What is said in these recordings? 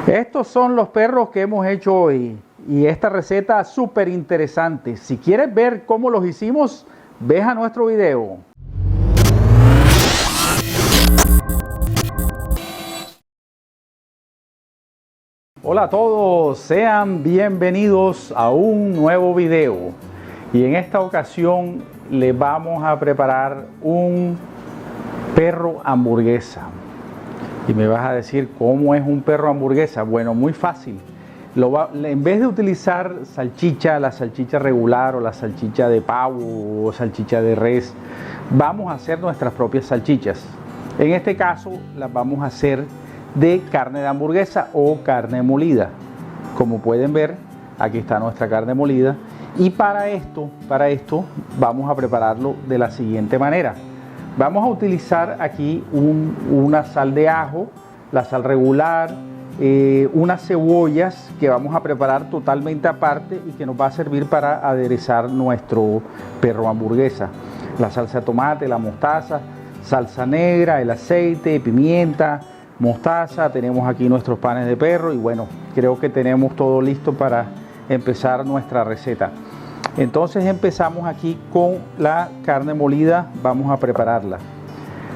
Estos son los perros que hemos hecho hoy y esta receta súper interesante. Si quieres ver cómo los hicimos, ve a nuestro video. Hola a todos, sean bienvenidos a un nuevo video. Y en esta ocasión les vamos a preparar un perro hamburguesa. Y me vas a decir, ¿cómo es un perro hamburguesa? Bueno, muy fácil. En vez de utilizar salchicha, la salchicha regular o la salchicha de pavo o salchicha de res, vamos a hacer nuestras propias salchichas. En este caso, las vamos a hacer de carne de hamburguesa o carne molida. Como pueden ver, aquí está nuestra carne molida. Y para esto vamos a prepararlo de la siguiente manera. Vamos a utilizar aquí una sal de ajo, la sal regular, unas cebollas que vamos a preparar totalmente aparte y que nos va a servir para aderezar nuestro perro hamburguesa. La salsa de tomate, la mostaza, salsa negra, el aceite, pimienta, mostaza. Tenemos aquí nuestros panes de perro y bueno, creo que tenemos todo listo para empezar nuestra receta. Entonces empezamos aquí con la carne molida, vamos a prepararla.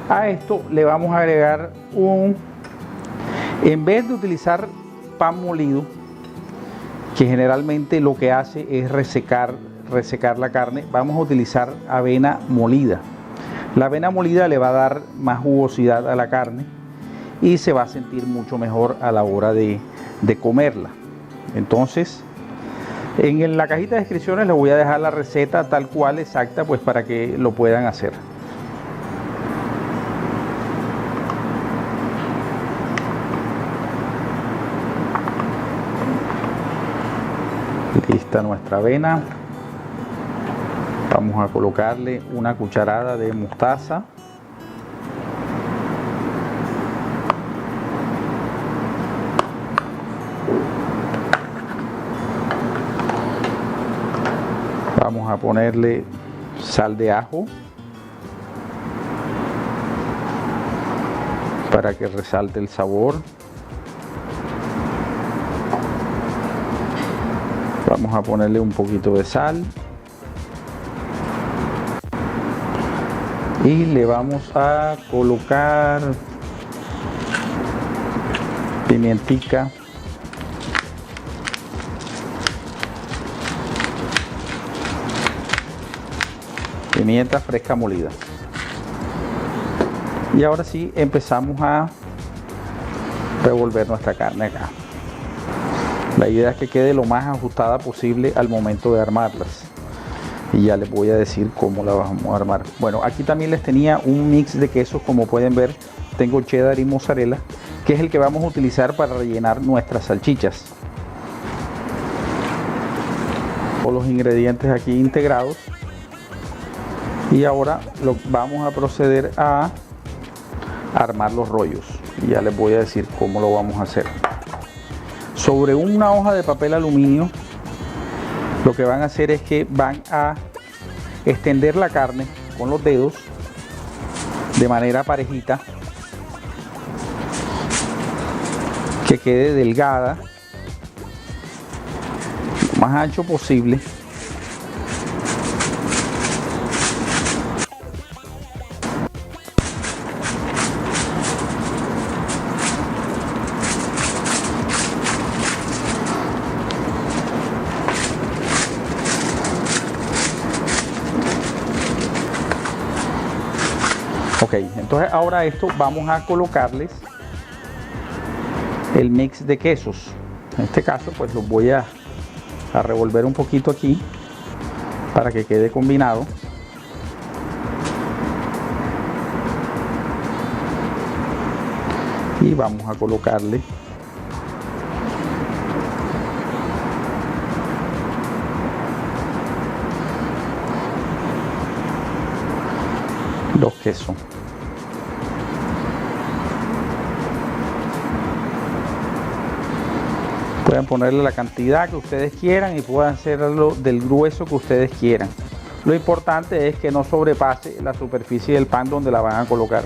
A esto le vamos a agregar en vez de utilizar pan molido, que generalmente lo que hace es resecar la carne, vamos a utilizar avena molida. La avena molida le va a dar más jugosidad a la carne y se va a sentir mucho mejor a la hora de comerla. Entonces, en la cajita de descripciones les voy a dejar la receta tal cual, exacta, pues para que lo puedan hacer. Lista nuestra avena. Vamos a colocarle una cucharada de mostaza. Vamos a ponerle sal de ajo para que resalte el sabor. Vamos a ponerle un poquito de sal y le vamos a colocar pimientica, pimienta fresca molida. Y ahora sí empezamos a revolver nuestra carne acá. La idea es que quede lo más ajustada posible al momento de armarlas. Y ya les voy a decir cómo la vamos a armar. Bueno, aquí también les tenía un mix de quesos, como pueden ver. Tengo cheddar y mozzarella, que es el que vamos a utilizar para rellenar nuestras salchichas. Con los ingredientes aquí integrados. Y ahora vamos a proceder a armar los rollos. Y ya les voy a decir cómo lo vamos a hacer. Sobre una hoja de papel aluminio, lo que van a hacer es que van a extender la carne con los dedos de manera parejita, que quede delgada, lo más ancho posible. Ok, entonces ahora esto vamos a colocarles el mix de quesos. En este caso pues los voy a revolver un poquito aquí para que quede combinado. Y vamos a colocarle los quesos. Pueden ponerle la cantidad que ustedes quieran y pueden hacerlo del grueso que ustedes quieran. Lo importante es que no sobrepase la superficie del pan donde la van a colocar.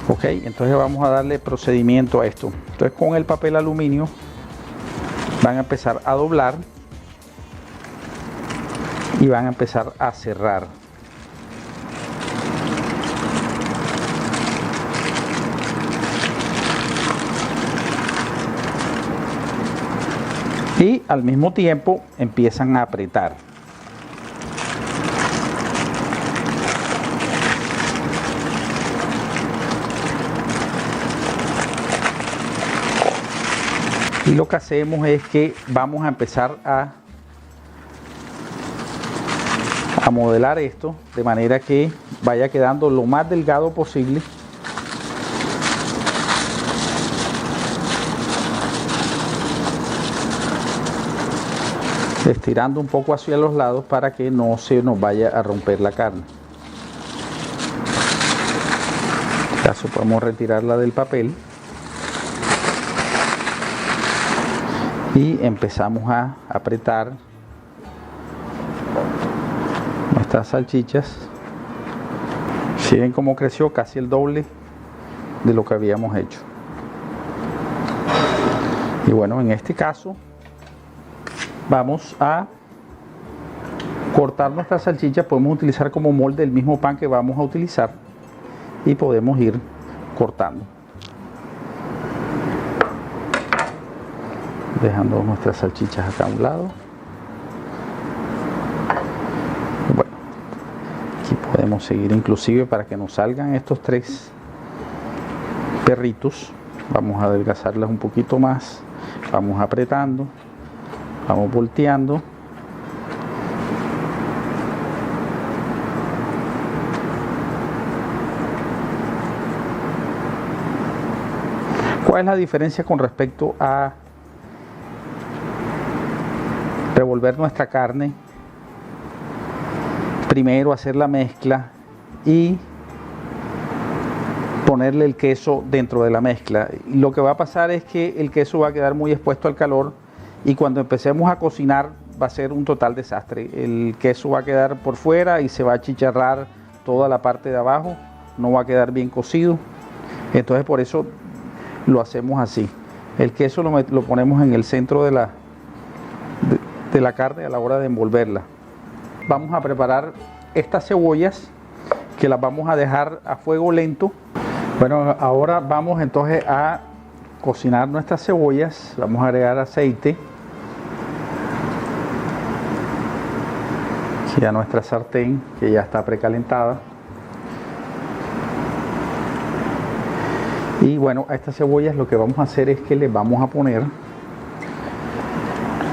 Ok, entonces vamos a darle procedimiento a esto. Entonces con el papel aluminio van a empezar a doblar y van a empezar a cerrar. Y al mismo tiempo empiezan a apretar. Y lo que hacemos es que vamos a empezar a modelar esto de manera que vaya quedando lo más delgado posible. Estirando un poco hacia los lados para que no se nos vaya a romper la carne. En este caso podemos retirarla del papel y empezamos a apretar nuestras salchichas. Si ven cómo creció, casi el doble de lo que habíamos hecho. Y bueno, en este caso vamos a cortar nuestras salchichas. Podemos utilizar como molde el mismo pan que vamos a utilizar y podemos ir cortando, dejando nuestras salchichas acá a un lado. Bueno, aquí podemos seguir inclusive para que nos salgan estos 3 perritos. Vamos a adelgazarlas un poquito más, vamos apretando, vamos volteando. ¿Cuál es la diferencia con respecto a revolver nuestra carne? Primero hacer la mezcla y ponerle el queso dentro de la mezcla. Lo que va a pasar es que el queso va a quedar muy expuesto al calor y cuando empecemos a cocinar va a ser un total desastre. El queso va a quedar por fuera y se va a achicharrar toda la parte de abajo, no va a quedar bien cocido. Entonces por eso lo hacemos así. El queso lo ponemos en el centro de la carne a la hora de envolverla. Vamos a preparar estas cebollas que las vamos a dejar a fuego lento. Bueno, ahora vamos entonces a cocinar nuestras cebollas. Vamos a agregar aceite aquí a nuestra sartén que ya está precalentada. Y bueno, a estas cebollas lo que vamos a hacer es que les vamos a poner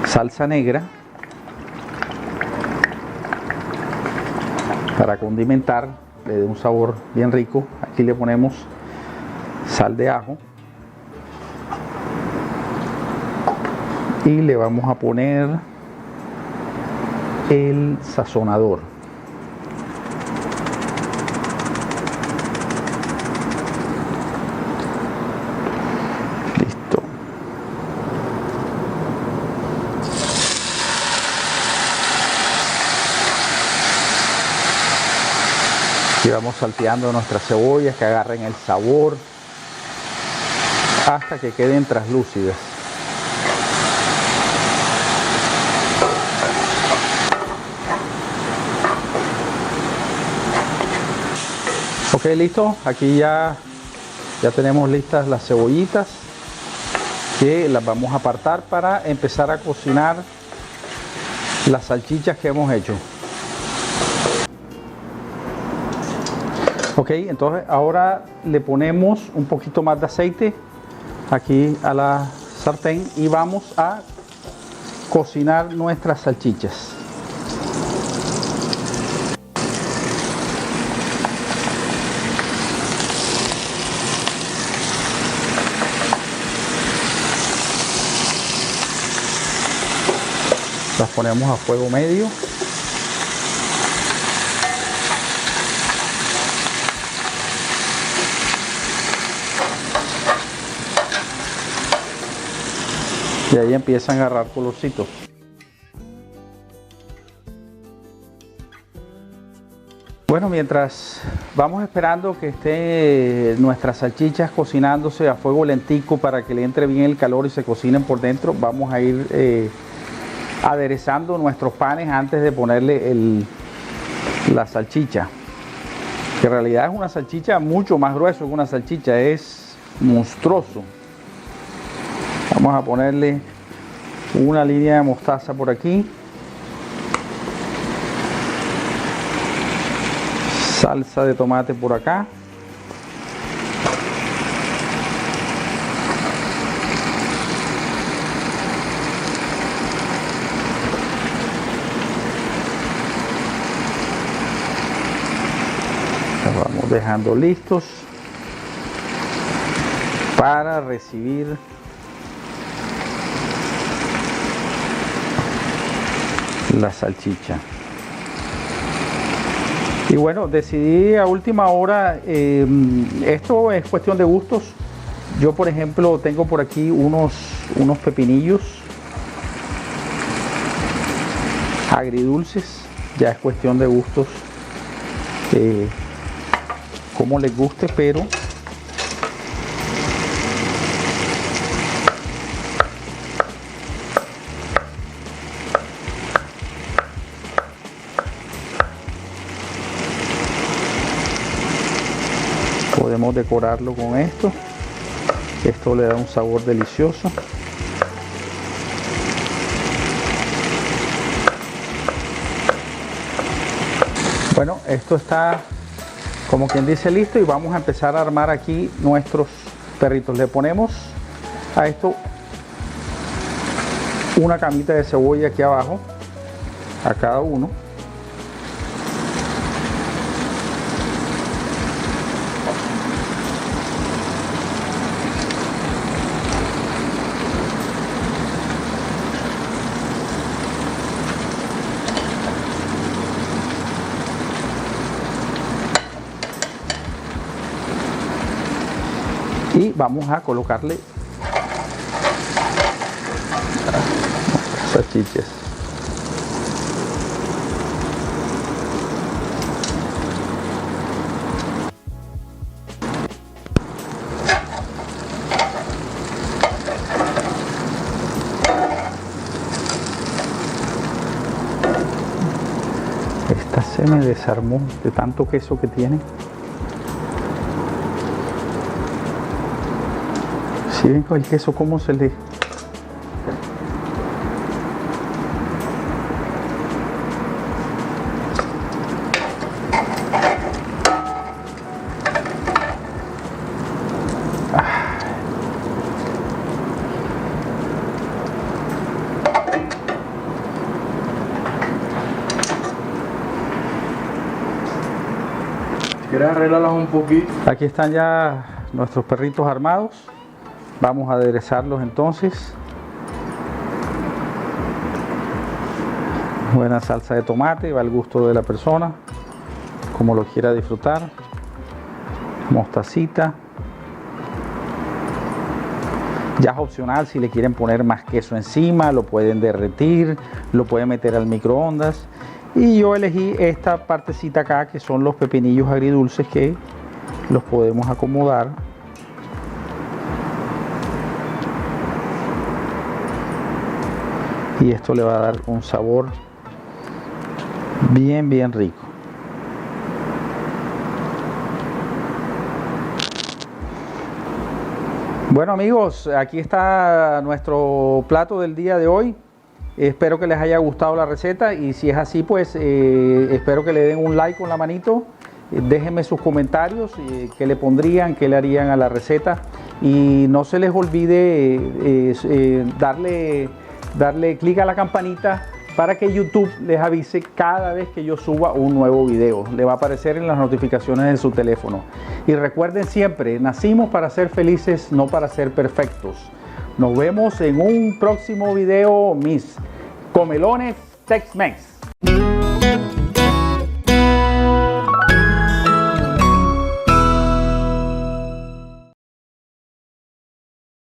salsa negra para condimentar, le dé un sabor bien rico. Aquí le ponemos sal de ajo y le vamos a poner el sazonador. Listo. Y vamos salteando nuestras cebollas que agarren el sabor hasta que queden translúcidas. Ok, listo. Aquí ya tenemos listas las cebollitas que las vamos a apartar para empezar a cocinar las salchichas que hemos hecho. Ok, entonces ahora le ponemos un poquito más de aceite aquí a la sartén y vamos a cocinar nuestras salchichas. Las ponemos a fuego medio. Y ahí empiezan a agarrar colorcitos. Bueno, mientras vamos esperando que estén nuestras salchichas cocinándose a fuego lentico para que le entre bien el calor y se cocinen por dentro, vamos a ir aderezando nuestros panes antes de ponerle la salchicha, que en realidad es una salchicha mucho más grueso que una salchicha, es monstruoso. Vamos a ponerle una línea de mostaza por aquí, salsa de tomate por acá, los vamos dejando listos para recibir la salchicha. Y bueno, decidí a última hora, esto es cuestión de gustos. Yo, por ejemplo, tengo por aquí unos pepinillos agridulces. Ya es cuestión de gustos, como les guste, pero podemos decorarlo con esto. Esto le da un sabor delicioso. Bueno, esto está como quien dice listo y vamos a empezar a armar aquí nuestros perritos. Le ponemos a esto una camita de cebolla aquí abajo a cada uno. Y vamos a colocarle salchichas. Esta se me desarmó de tanto queso que tiene. Si ven con el queso cómo se le... ¿Quieres arreglarlas un poquito? Aquí están ya nuestros perritos armados. Vamos a aderezarlos entonces. Buena salsa de tomate, va al gusto de la persona, como lo quiera disfrutar. Mostacita. Ya es opcional si le quieren poner más queso encima, lo pueden derretir, lo pueden meter al microondas. Y yo elegí esta partecita acá, que son los pepinillos agridulces, que los podemos acomodar. Y esto le va a dar un sabor bien rico. Bueno amigos, aquí está nuestro plato del día de hoy. Espero que les haya gustado la receta y si es así, pues espero que le den un like con la manito. Déjenme sus comentarios, qué le pondrían, qué le harían a la receta. Y no se les olvide darle clic a la campanita para que YouTube les avise cada vez que yo suba un nuevo video. Le va a aparecer en las notificaciones de su teléfono. Y recuerden siempre, nacimos para ser felices, no para ser perfectos. Nos vemos en un próximo video, mis comelones Tex-Mex.